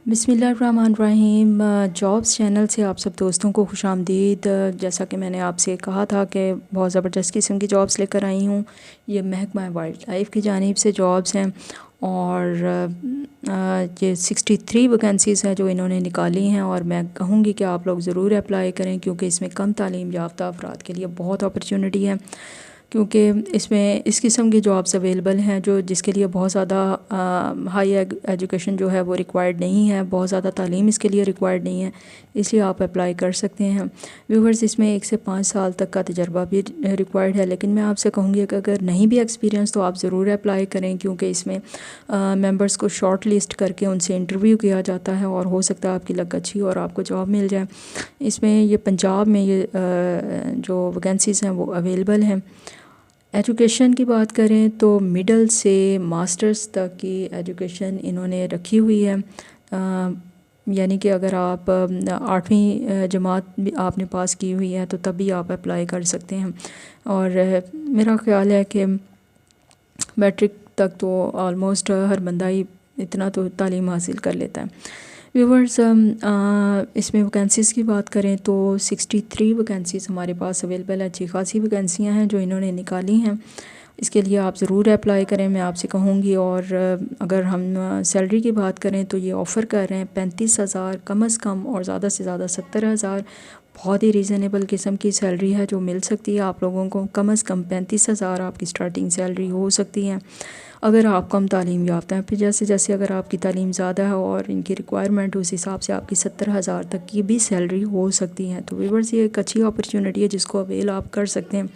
बिस्मिल्लाहिर्रहमानिर्रहीम। Jobs channel से आप सब दोस्तों को खुश आमदीद। जैसा कि मैंने आपसे कहा था कि बहुत ज़बरदस्त किस्म की जॉब्स लेकर आई हूँ। ये महकमा वाइल्ड लाइफ की जानिब से जॉब्स हैं और ये 63 वैकेंसीज़ हैं जो इन्होंने निकाली हैं, और मैं कहूँगी कि आप लोग ज़रूर अप्लाई करें क्योंकि इसमें कम तालीम याफ्ता अफराद के लिए बहुत अपॉर्चुनिटी है। क्योंकि इसमें इस किस्म की जॉब्स अवेलेबल हैं जो जिसके लिए बहुत ज़्यादा हाई एजुकेशन जो है वो रिक्वायर्ड नहीं है, बहुत ज़्यादा तालीम इसके लिए रिक्वायर्ड नहीं है, इसलिए आप अप्लाई कर सकते हैं। व्यूवर्स, इसमें 1 से 5 साल तक का तजर्बा भी रिक्वायर्ड है, लेकिन मैं आपसे कहूँगी कि अगर नहीं भी एक्सपीरियंस तो आप ज़रूर अप्लाई करें क्योंकि इसमें मेंबर्स को शॉर्ट लिस्ट करके उनसे इंटरव्यू किया जाता है और हो सकता है आपकी लक अच्छी और आपको जॉब मिल जाए। इसमें ये पंजाब में ये जो वैकेंसीज़ हैं वो अवेलेबल हैं। एजुकेशन की बात करें तो मिडल से मास्टर्स तक की एजुकेशन इन्होंने रखी हुई है। यानी कि अगर आप 8वीं जमात भी आपने पास की हुई है तो तभी आप अप्लाई कर सकते हैं, और मेरा ख़्याल है कि मैट्रिक तक तो ऑलमोस्ट हर बंदा ही इतना तो तालीम हासिल कर लेता है। व्यूवर्स, इसमें वैकेंसीज़ की बात करें तो 63 वैकेंसीज़ हमारे पास अवेलेबल है। अच्छी खासी वैकेंसियाँ हैं जो इन्होंने निकाली हैं, इसके लिए आप ज़रूर अप्लाई करें मैं आपसे कहूँगी। और अगर हम सैलरी की बात करें तो ये ऑफ़र कर रहे हैं 35,000 कम अज़ कम और ज़्यादा से ज़्यादा 70,000। बहुत ही रीज़नेबल किस्म की सैलरी है जो मिल सकती है आप लोगों को। कम अज़ कम 35,000 आपकी स्टार्टिंग सैलरी हो सकती है अगर आप कम तालीम याफ्ता हैं। फिर जैसे जैसे अगर आपकी तालीम ज़्यादा है और इनकी रिक्वायरमेंट उस हिसाब से आपकी 70,000 तक की भी सैलरी हो सकती है। तो व्यूअर्स, ये एक अच्छी अपॉर्चुनिटी है जिसको अवेल आप कर सकते हैं।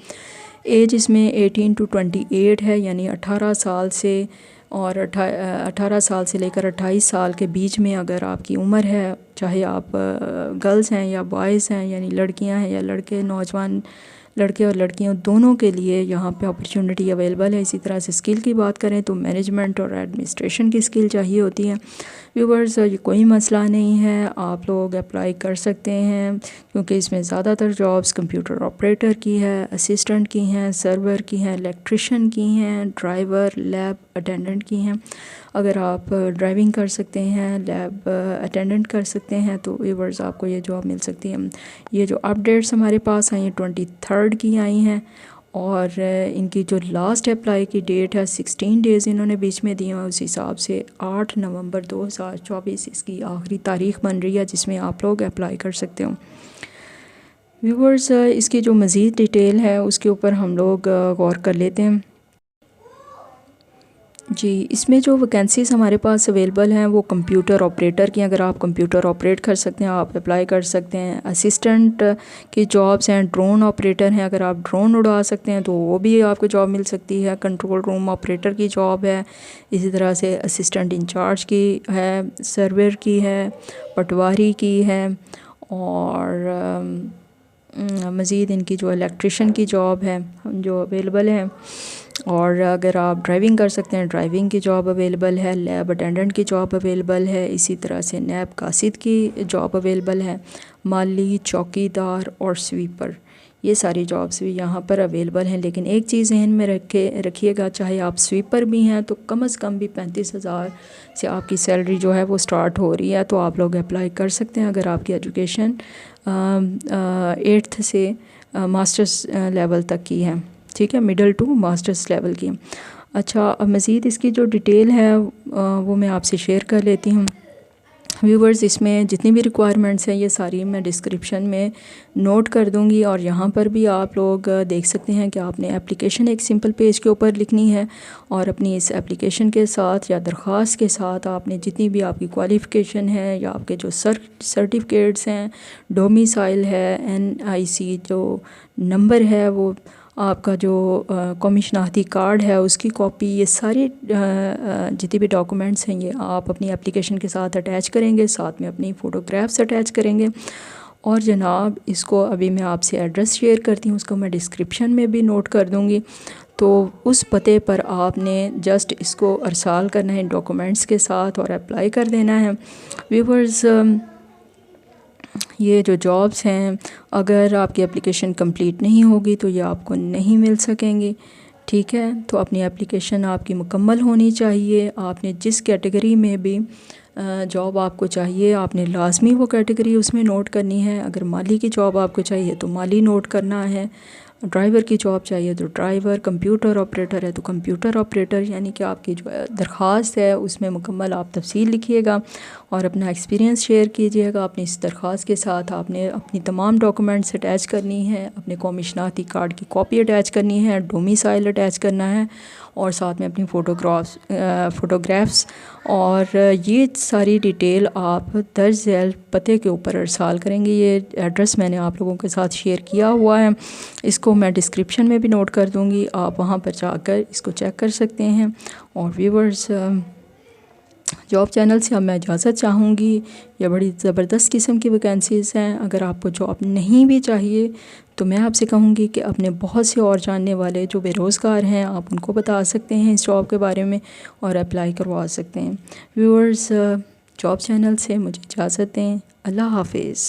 एज इसमें 18 टू 28 है, यानी 18 साल से और 18 साल से लेकर 28 साल के बीच में अगर आपकी उम्र है, चाहे आप गर्ल्स हैं या बॉयज़ हैं, यानी लड़कियां हैं या लड़के, नौजवान लड़के और लड़कियों दोनों के लिए यहाँ पे अपॉर्चुनिटी अवेलेबल है। इसी तरह से स्किल की बात करें तो मैनेजमेंट और एडमिनिस्ट्रेशन की स्किल चाहिए होती है। व्यूवर्स, ये कोई मसला नहीं है, आप लोग अप्लाई कर सकते हैं क्योंकि इसमें ज़्यादातर जॉब्स कंप्यूटर ऑपरेटर की है, असिस्टेंट की हैं, सर्वर की हैं, इलेक्ट्रिशियन की हैं, ड्राइवर, लैब अटेंडेंट की हैं। अगर आप ड्राइविंग कर सकते हैं, लैब अटेंडेंट कर सकते हैं तो व्यूवर्स आपको ये जॉब मिल सकती है। ये जो अपडेट्स हमारे पास हैं ये 23 की आई हैं, और इनकी जो लास्ट अप्लाई की डेट है 16 डेज़ इन्होंने बीच में दिए हैं, उस हिसाब से 8 नवंबर 2024 इसकी आखिरी तारीख़ बन रही है जिसमें आप लोग अप्लाई कर सकते हो। व्यूवर्स, इसकी जो मज़ीद डिटेल है उसके ऊपर हम लोग गौर कर लेते हैं। जी, इसमें जो वैकेंसीज़ हमारे पास अवेलेबल हैं वो कंप्यूटर ऑपरेटर की। अगर आप कंप्यूटर ऑपरेट कर सकते हैं आप अप्लाई कर सकते हैं। असिस्टेंट की जॉब्स हैं, ड्रोन ऑपरेटर हैं, अगर आप ड्रोन उड़ा सकते हैं तो वो भी आपको जॉब मिल सकती है। कंट्रोल रूम ऑपरेटर की जॉब है, इसी तरह से असिस्टेंट इंचार्ज की है, सर्वर की है, पटवारी की है, और मज़ीद इनकी जो इलेक्ट्रिशियन की जॉब है जो अवेलेबल है। और अगर आप ड्राइविंग कर सकते हैं ड्राइविंग की जॉब अवेलेबल है, लैब अटेंडेंट की जॉब अवेलेबल है, इसी तरह से नैब कासिद की जॉब अवेलेबल है, माली, चौकीदार और स्वीपर, ये सारी जॉब्स भी यहाँ पर अवेलेबल हैं। लेकिन एक चीज़ ज़हन में रखिएगा, चाहे आप स्वीपर भी हैं तो कम से कम भी 35,000 से आपकी सैलरी जो है वो स्टार्ट हो रही है, तो आप लोग अप्लाई कर सकते हैं अगर आपकी एजुकेशन 8th से मास्टर्स लेवल तक की है। ठीक है, मिडल टू मास्टर्स लेवल की। अच्छा, मज़ीद इसकी जो डिटेल है वो मैं आपसे शेयर कर लेती हूँ। व्यूवर्स, इसमें जितनी भी रिक्वायरमेंट्स हैं ये सारी मैं डिस्क्रिप्शन में नोट कर दूंगी, और यहाँ पर भी आप लोग देख सकते हैं कि आपने एप्लीकेशन एक सिंपल पेज के ऊपर लिखनी है, और अपनी इस एप्लीकेशन के साथ या दरख्वास्त के साथ आपने जितनी भी आपकी क्वालिफ़िकेशन है या आपके जो सर्टिफिकेट्स हैं, डोमिसाइल है, NIC जो नंबर है, वो आपका जो कौमी शनाख्ती कार्ड है उसकी कॉपी, ये सारी जितने भी डॉक्यूमेंट्स हैं ये आप अपनी एप्लीकेशन के साथ अटैच करेंगे, साथ में अपनी फ़ोटोग्राफ्स अटैच करेंगे। और जनाब, इसको अभी मैं आपसे एड्रेस शेयर करती हूँ, उसको मैं डिस्क्रिप्शन में भी नोट कर दूँगी। तो उस पते पर आपने जस्ट इसको अरसाल करना है डॉक्यूमेंट्स के साथ और अप्लाई कर देना है। व्यूवर्स, ये जो जॉब्स हैं अगर आपकी एप्लीकेशन कंप्लीट नहीं होगी तो ये आपको नहीं मिल सकेंगी, ٹھیک ہے، تو اپنی اپلیکیشن آپ کی مکمل ہونی چاہیے. آپ نے جس کیٹیگری میں بھی جاب آپ کو چاہیے آپ نے لازمی وہ کیٹیگری اس میں نوٹ کرنی ہے. اگر مالی کی جاب آپ کو چاہیے تو مالی نوٹ کرنا ہے، ڈرائیور کی جاب چاہیے تو ڈرائیور، کمپیوٹر آپریٹر ہے تو کمپیوٹر آپریٹر، یعنی کہ آپ کی جو درخواست ہے اس میں مکمل آپ تفصیل لکھیے گا اور اپنا ایکسپیرینس شیئر کیجیے گا. اپنی اس درخواست کے ساتھ آپ نے اپنی تمام ڈاکومنٹس اٹیچ کرنی ہے، اپنے قومی شناختی کارڈ کی کاپی اٹیچ کرنی ہے، ڈومیسائل اٹیچ کرنا ہے اور ساتھ میں اپنی فوٹوگرافس اور یہ ساری ڈیٹیل آپ درج ذیل پتے کے اوپر ارسال کریں گے. یہ ایڈریس میں نے آپ لوگوں کے ساتھ شیئر کیا ہوا ہے، اس کو میں ڈسکرپشن میں بھی نوٹ کر دوں گی، آپ وہاں پر جا کر اس کو چیک کر سکتے ہیں. اور ویورز، جاب چینل سے اب میں اجازت چاہوں گی. یہ بڑی زبردست قسم کی ویکینسیز ہیں. اگر آپ کو جاب نہیں بھی چاہیے تو میں آپ سے کہوں گی کہ اپنے بہت سے اور جاننے والے جو بے روزگار ہیں آپ ان کو بتا سکتے ہیں اس جاب کے بارے میں اور اپلائی کروا سکتے ہیں. ویورز، جاب چینل سے مجھے اجازت دیں. اللہ حافظ.